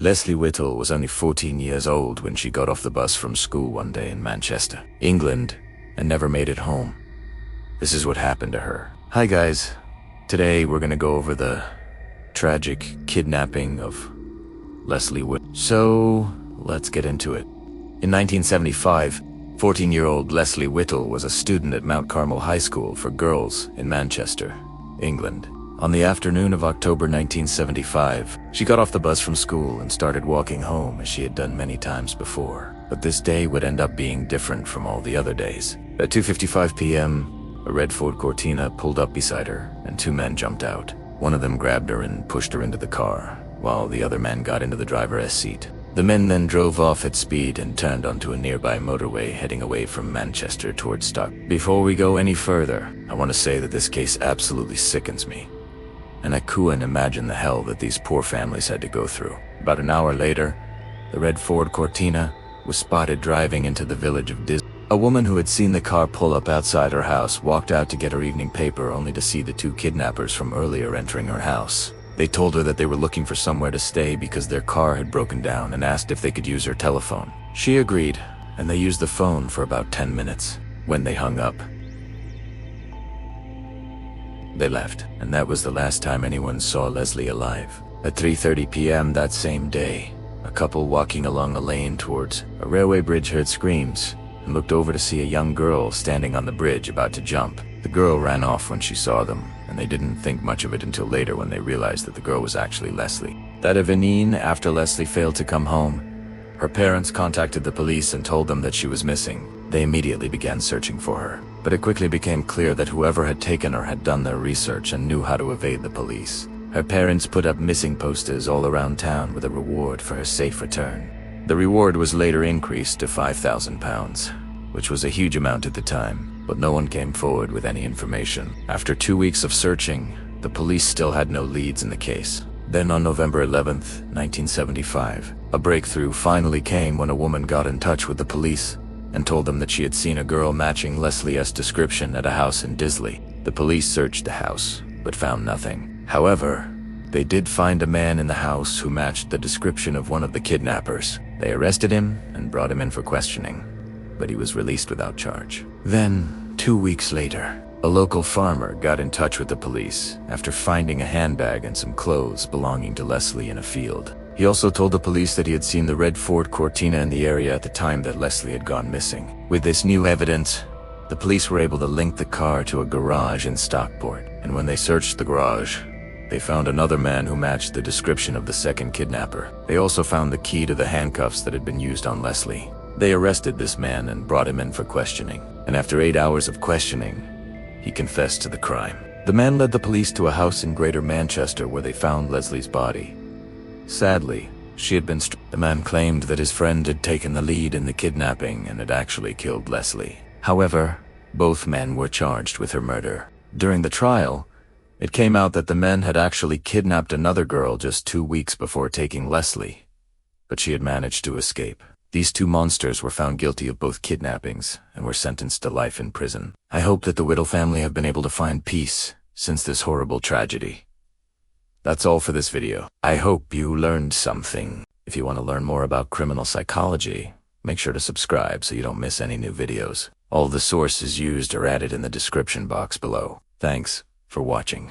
Lesley Whittle was only 14 years old when she got off the bus from school one day in Manchester, England, and never made it home. This is what happened to her. Hi guys, today we're gonna go over the tragic kidnapping of Lesley Whittle. So, let's get into it. In 1975, 14-year-old Lesley Whittle was a student at Mount Carmel High School for Girls in Manchester, England. On the afternoon of October 1975, she got off the bus from school and started walking home as she had done many times before. But this day would end up being different from all the other days. At 2:55 p.m., a red Ford Cortina pulled up beside her, and two men jumped out. One of them grabbed her and pushed her into the car, while the other man got into the driver's seat. The men then drove off at speed and turned onto a nearby motorway heading away from Manchester towards Stock. Before we go any further, I want to say that this case absolutely sickens me. And I couldn't imagine the hell that these poor families had to go through. About an hour later, the red Ford Cortina was spotted driving into the village of Disney. A woman who had seen the car pull up outside her house walked out to get her evening paper only to see the two kidnappers from earlier entering her house. They told her that they were looking for somewhere to stay because their car had broken down and asked if they could use her telephone. She agreed, and they used the phone for about 10 minutes. When they hung up, they left, and that was the last time anyone saw Lesley alive. At 3:30 p.m. that same day, a couple walking along a lane towards a railway bridge heard screams and looked over to see a young girl standing on the bridge about to jump. The girl ran off when she saw them, and they didn't think much of it until later when they realized that the girl was actually Lesley. That evening, after Lesley failed to come home, her parents contacted the police and told them that she was missing. They immediately began searching for her, but it quickly became clear that whoever had taken her had done their research and knew how to evade the police. Her parents put up missing posters all around town with a reward for her safe return. The reward was later increased to £5,000, which was a huge amount at the time, but no one came forward with any information. After 2 weeks of searching, the police still had no leads in the case. Then on November 11th, 1975, a breakthrough finally came when a woman got in touch with the police and told them that she had seen a girl matching Lesley's description at a house in Disley. The police searched the house, but found nothing. However, they did find a man in the house who matched the description of one of the kidnappers. They arrested him and brought him in for questioning, but he was released without charge. Then, 2 weeks later, a local farmer got in touch with the police after finding a handbag and some clothes belonging to Lesley in a field. He also told the police that he had seen the red Ford Cortina in the area at the time that Lesley had gone missing. With this new evidence, the police were able to link the car to a garage in Stockport, and when they searched the garage, they found another man who matched the description of the second kidnapper. They also found the key to the handcuffs that had been used on Lesley. They arrested this man and brought him in for questioning, and after 8 hours of questioning, he confessed to the crime. The man led the police to a house in Greater Manchester where they found Lesley's body. Sadly, she had been The man claimed that his friend had taken the lead in the kidnapping and had actually killed Lesley. However, both men were charged with her murder. During the trial, it came out that the men had actually kidnapped another girl just 2 weeks before taking Lesley, but she had managed to escape. These two monsters were found guilty of both kidnappings and were sentenced to life in prison. I hope that the Whittle family have been able to find peace since this horrible tragedy. That's all for this video. I hope you learned something. If you want to learn more about criminal psychology, make sure to subscribe so you don't miss any new videos. All the sources used are added in the description box below. Thanks for watching.